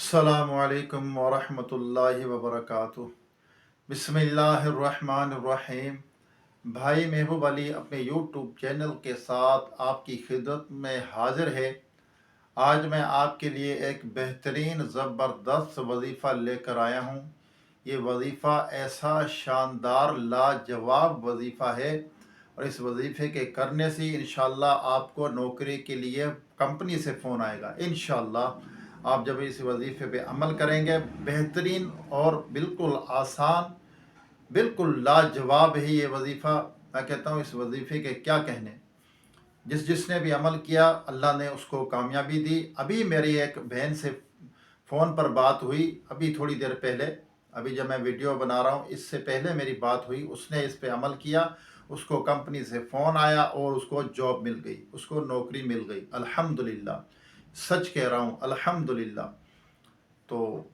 अस्सलामुअलैकुम वरहमतुल्लाहि वबरकातुह। बिस्मिल्लाहिर्रहमानिर्रहीम। भाई महबूब अली अपने यूट्यूब चैनल के साथ आपकी खिदमत में हाजिर है। आज मैं आपके लिए एक बेहतरीन ज़बरदस्त वजीफ़ा लेकर आया हूँ। ये वजीफ़ा ऐसा शानदार लाजवाब वजीफ़ा है और इस वजीफ़े के करने से इंशाअल्लाह आपको नौकरी के लिए कंपनी से फ़ोन आएगा। इंशाअल्लाह आप जब इस वजीफ़े पे अमल करेंगे, बेहतरीन और बिल्कुल आसान, बिल्कुल लाजवाब है ये वजीफ़ा। मैं कहता हूँ इस वजीफ़े के क्या कहने। जिसने भी अमल किया अल्लाह ने उसको कामयाबी दी। अभी मेरी एक बहन से फ़ोन पर बात हुई, अभी थोड़ी देर पहले, अभी जब मैं वीडियो बना रहा हूँ इससे पहले मेरी बात हुई। उसने इस पे अमल किया, उसको कंपनी से फ़ोन आया और उसको जॉब मिल गई, उसको नौकरी मिल गई। अल्हम्दुलिल्लाह, सच कह रहा हूँ, अल्हम्दुलिल्लाह। तो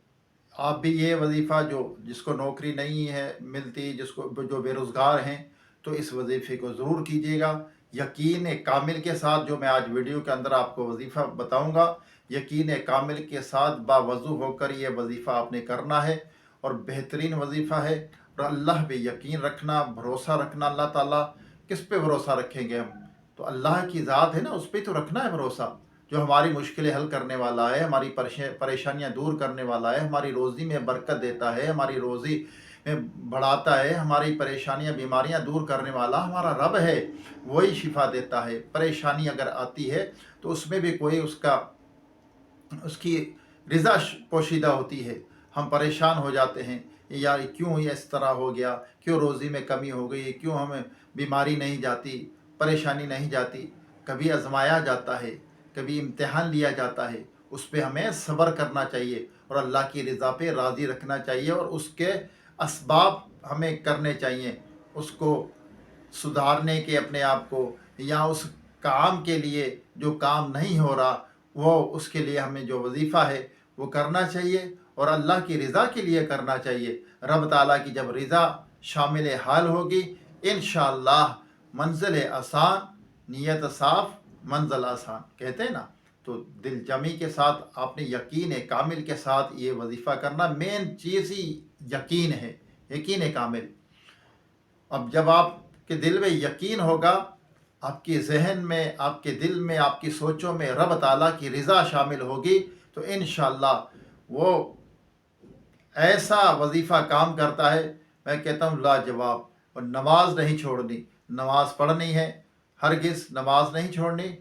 आप भी ये वजीफ़ा, जो जिसको नौकरी नहीं है मिलती, जिसको जो बेरोज़गार हैं, तो इस वजीफ़े को ज़रूर कीजिएगा यकीन कामिल के साथ। जो मैं आज वीडियो के अंदर आपको वजीफ़ा बताऊंगा, यकीन कामिल के साथ बावज़ू होकर ये वजीफ़ा आपने करना है और बेहतरीन वजीफ़ा है। और अल्लाह पे यकीन रखना, भरोसा रखना। अल्लाह ताला, किस पे भरोसा रखेंगे हम? तो अल्लाह की ज़ात है ना, उस पर तो रखना है भरोसा, जो हमारी मुश्किलें हल करने वाला है, हमारी परेशानियां दूर करने वाला है, हमारी रोज़ी में बरकत देता है, हमारी रोज़ी में बढ़ाता है, हमारी परेशानियां बीमारियां दूर करने वाला हमारा रब है। वही शिफा देता है। परेशानी अगर आती है तो उसमें भी कोई उसकी रिज़ा पोशीदा होती है। हम परेशान हो जाते हैं, यार क्यों ये इस तरह हो गया, क्यों रोज़ी में कमी हो गई, क्यों हमें बीमारी नहीं जाती, परेशानी नहीं जाती। कभी आजमाया जाता है, कभी इम्तिहान लिया जाता है, उस पर हमें सब्र करना चाहिए और अल्लाह की रज़ा पे राज़ी रखना चाहिए और उसके असबाब हमें करने चाहिए, उसको सुधारने के अपने आप को, या उस काम के लिए जो काम नहीं हो रहा वो उसके लिए हमें जो वजीफ़ा है वो करना चाहिए और अल्लाह की रज़ा के लिए करना चाहिए। रब ताला की जब रज़ा शामिल हाल होगी, इंशाअल्लाह मंजिल आसान, नीयत साफ़, मंजिल आसान, कहते हैं ना। तो दिल जमी के साथ आपने यकीन कामिल के साथ ये वजीफ़ा करना। मेन चीज़ ही यकीन है, यकीन कामिल। अब जब आपके दिल में यकीन होगा, आपके जहन में, आपके दिल में, आपकी सोचों में रब ताला की रज़ा शामिल होगी, तो इंशाअल्लाह वो ऐसा वजीफ़ा काम करता है, मैं कहता हूँ लाजवाब। और नमाज नहीं छोड़नी, नमाज पढ़नी है, हरगिज़ नमाज नहीं छोड़नी।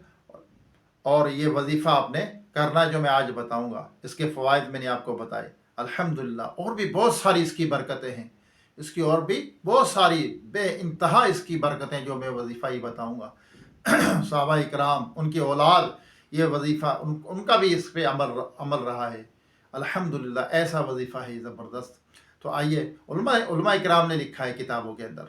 और ये वजीफ़ा आपने करना जो मैं आज बताऊँगा, इसके फ़वाइद मैंने आपको बताए अल्हम्दुलिल्लाह। और भी बहुत सारी इसकी बरकतें हैं, इसकी और भी बहुत सारी बेइंतहा इसकी बरकतें जो मैं वजीफ़ा ही बताऊँगा। सहाबा इकराम, उनकी औलाद, ये वजीफ़ा उनका भी इस पे अमल रहा है। अल्हम्दुलिल्लाह, ऐसा वजीफ़ा है ज़बरदस्त। तो आइए, उलमा इकराम ने लिखा है किताबों के अंदर।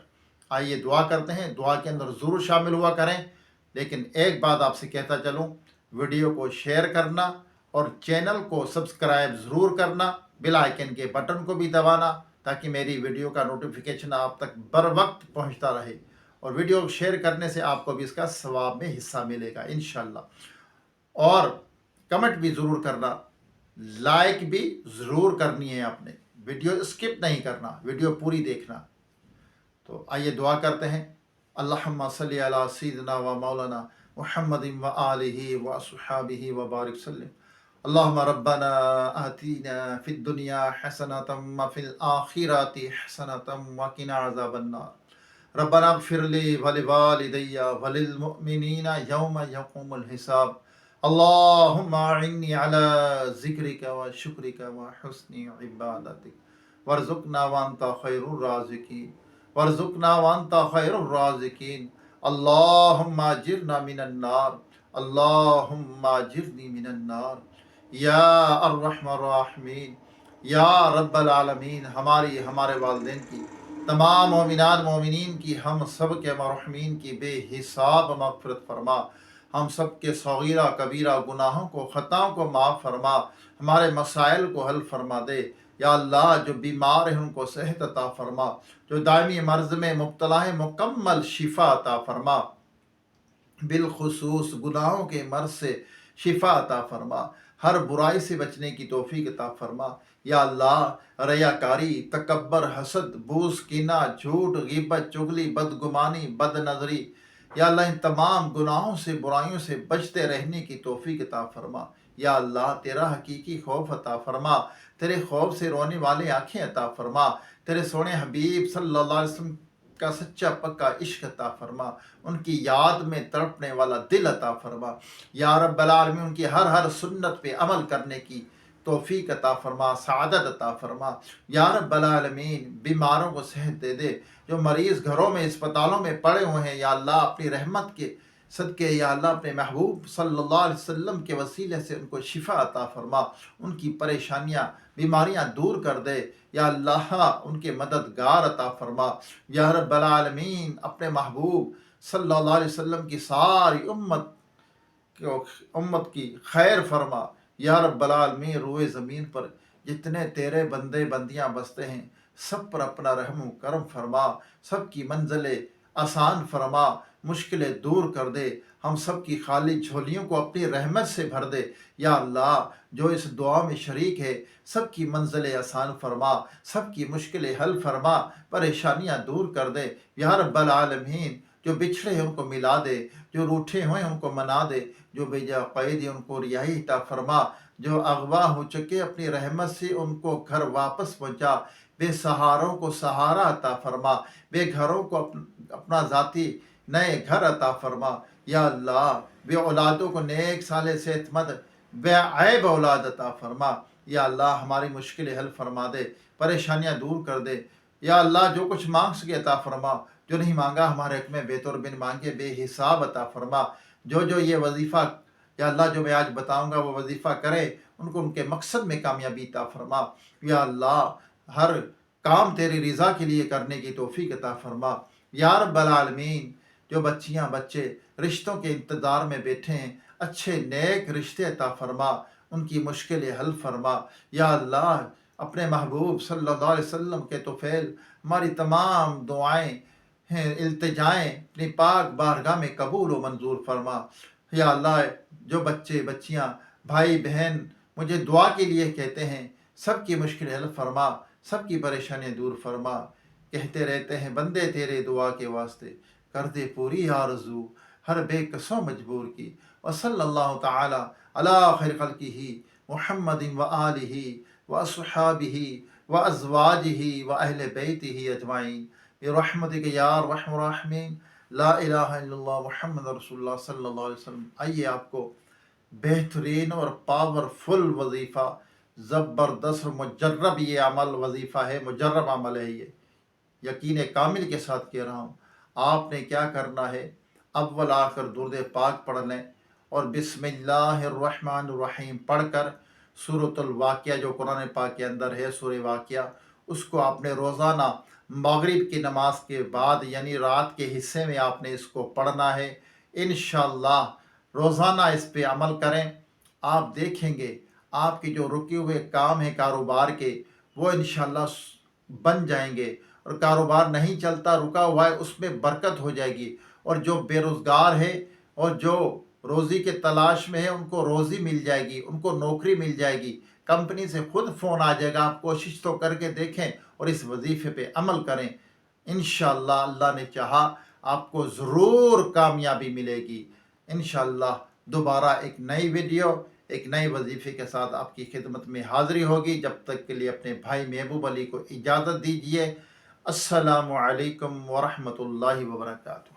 आइए दुआ करते हैं, दुआ के अंदर ज़रूर शामिल हुआ करें। लेकिन एक बात आपसे कहता चलूँ, वीडियो को शेयर करना और चैनल को सब्सक्राइब ज़रूर करना, बेल आइकन के बटन को भी दबाना, ताकि मेरी वीडियो का नोटिफिकेशन आप तक बर वक्त पहुँचता रहे। और वीडियो को शेयर करने से आपको भी इसका सवाब में हिस्सा मिलेगा इंशाल्लाह। और कमेंट भी ज़रूर करना, लाइक भी ज़रूर करनी है आपने, वीडियो स्किप नहीं करना, वीडियो पूरी देखना। तो आइए दुआ करते हैं। अल्लाहुम्मा सल्ली अला सय्यिदिना व मौलाना मुहम्मदिन व आलिहि व अस्हाबिहि व बारिक सल्लिम। अल्लाहुम्मा रब्बना आतीना फिद दुनिया हसनतम व फिल आखिरति हसनतम व किना अज़ाबन्नार। रब्बना इग़फिर ली व लिवालिदैया व लिल मुमिनीना यौम यक़ूमुल हिसाब। अल्लाहुम्मा अइन्नी अला ज़िक्रिका व शुक्रिका व हुस्नि इबादतिक वर्ज़ुक़ना व अंता खैरुर राज़िक़ीन वर्ज़ुक़ना व अंता खैरुर राज़िक़ीन। अल्लाहुम्मा अजिरना मिनन नार, अल्लाहुम्मा अजिरनी मिनन नार या अर्रहमान राहिमीन, या रब्बल आलमीन। हमारी, हमारे वालिदैन की, तमाम मोमिनात मोमिनीन की, हम सब के मरहूमीन की बेहिसाब मग़फ़िरत फरमा। हम सब के सगीरा कबीरा गुनाहों को, ख़ताओं को माफ़ फरमा, हमारे मसाइल को हल फरमा दे। या अल्लाह, जो बीमार हैं उनको सेहत अता फरमा, जो दायमी मर्ज़ में मुब्तला है मुकम्मल शिफा अता फरमा, बिलखुसूस गुनाहों के मर्ज़ से शिफा अता फरमा। ہر برائی سے بچنے کی توفیق عطا فرما۔ یا اللہ ریاکاری، تکبر، حسد، بوس، کینہ، جھوٹ، غیبت، چغلی، بدگمانی، بد نظری، یا اللہ ان تمام گناہوں سے برائیوں سے بچتے رہنے کی توفیق عطا فرما۔ یا اللہ تیرا حقیقی خوف عطا فرما، تیرے خوف سے رونے والے آنکھیں عطا فرما، تیرے سونے حبیب صلی اللہ علیہ وسلم کا سچا پکا عشق عطا فرما، ان کی یاد میں تڑپنے والا دل عطا فرما۔ یا رب العالمین ان کی ہر سنت پہ عمل کرنے کی توفیق عطا فرما، سعادت عطا فرما۔ یا رب العالمین بیماروں کو صحت دے دے، جو مریض گھروں میں اسپتالوں میں پڑے ہوئے ہیں، یا اللہ اپنی رحمت کے صدقے یا اللہ اپنے محبوب صلی اللہ علیہ وسلم کے وسیلے سے ان کو شفا عطا فرما، ان کی پریشانیاں بیماریاں دور کر دے، یا اللہ ان کے مددگار عطا فرما۔ یا رب العالمین اپنے محبوب صلی اللہ علیہ وسلم کی ساری امت کی خیر فرما۔ یا رب العالمین روئے زمین پر جتنے تیرے بندے بندیاں بستے ہیں سب پر اپنا رحم و کرم فرما، سب کی منزلیں آسان فرما، مشکلیں دور کر دے، ہم سب کی خالی جھولیوں کو اپنی رحمت سے بھر دے۔ یا اللہ جو اس دعا میں شریک ہے سب کی منزلیں آسان فرما، سب کی مشکلیں حل فرما، پریشانیاں دور کر دے۔ یا رب العالمین جو بچھڑے ہیں ان کو ملا دے، جو روٹھے ہوئے ان کو منا دے، جو بے جا قید ہیں ان کو رہائی عطا فرما، جو اغوا ہو چکے اپنی رحمت سے ان کو گھر واپس پہنچا، بے سہاروں کو سہارا عطا فرما، بے گھروں کو اپنا ذاتی نئے گھر عطا فرما۔ یا اللہ بے اولادوں کو نیک صالح صحت مند بے عیب اولاد عطا فرما۔ یا اللہ ہماری مشکلیں حل فرما دے، پریشانیاں دور کر دے۔ یا اللہ جو کچھ مانگ سکے عطا فرما، جو نہیں مانگا ہمارے حق میں بے طور بن مانگے بے حساب عطا فرما۔ جو یہ وظیفہ یا اللہ جو میں آج بتاؤں گا وہ وظیفہ کرے ان کو ان کے مقصد میں کامیابی عطا فرما۔ یا اللہ ہر کام تیری رضا کے لیے کرنے کی توفیق عطا فرما۔ یا رب العالمین جو بچیاں بچے رشتوں کے انتظار میں بیٹھے ہیں اچھے نیک رشتے عطا فرما، ان کی مشکلیں حل فرما۔ یا اللہ اپنے محبوب صلی اللہ علیہ وسلم کے طفیل ہماری تمام دعائیں التجائیں اپنی پاک بارگاہ میں قبول و منظور فرما۔ یا اللہ جو بچے بچیاں بھائی بہن مجھے دعا کے لیے کہتے ہیں سب کی مشکل حل فرما، سب کی پریشانیاں دور فرما، کہتے رہتے ہیں بندے تیرے دعا کے واسطے کر دے پوری آرزو ہر بے کسوں مجبور کی۔ وصلی اللہ تعالی علی خیر خلقہ محمد و آلہ و اصحابہ و ازواجہ و اہل بیتہ اجمعین برحمتک یا ارحم الراحمین۔ لا الہ الا اللہ محمد رسول اللہ صلی اللہ علیہ وسلم۔ آئیے آپ کو بہترین اور پاورفل وظیفہ، زبردست اور مجرب یہ عمل وظیفہ ہے، مجرب عمل ہے، یہ یقین کامل کے ساتھ کہہ رہا ہوں۔ آپ نے کیا کرنا ہے، اول آخر درود پاک پڑھ لیں اور بسم اللہ الرحمن الرحیم پڑھ کر سورۃ الواقعہ جو قرآن پاک کے اندر ہے سورہ واقعہ، اس کو آپ نے روزانہ مغرب کی نماز کے بعد یعنی رات کے حصے میں آپ نے اس کو پڑھنا ہے۔ انشاءاللہ روزانہ اس پہ عمل کریں، آپ دیکھیں گے آپ کے جو رکے ہوئے کام ہیں کاروبار کے وہ انشاءاللہ بن جائیں گے، اور کاروبار نہیں چلتا رکا ہوا ہے اس میں برکت ہو جائے گی، اور جو بے روزگار ہے اور جو روزی کے تلاش میں ہے ان کو روزی مل جائے گی، ان کو نوکری مل جائے گی، کمپنی سے خود فون آ جائے گا۔ آپ کوشش تو کر کے دیکھیں اور اس وظیفے پہ عمل کریں، انشاءاللہ اللہ نے چاہا آپ کو ضرور کامیابی ملے گی۔ انشاءاللہ دوبارہ ایک نئی ویڈیو ایک نئے وظیفے کے ساتھ آپ کی خدمت میں حاضری ہوگی۔ جب تک کے لیے اپنے بھائی محبوب علی کو اجازت دیجیے۔ السلام علیکم ورحمۃ اللہ وبرکاتہ۔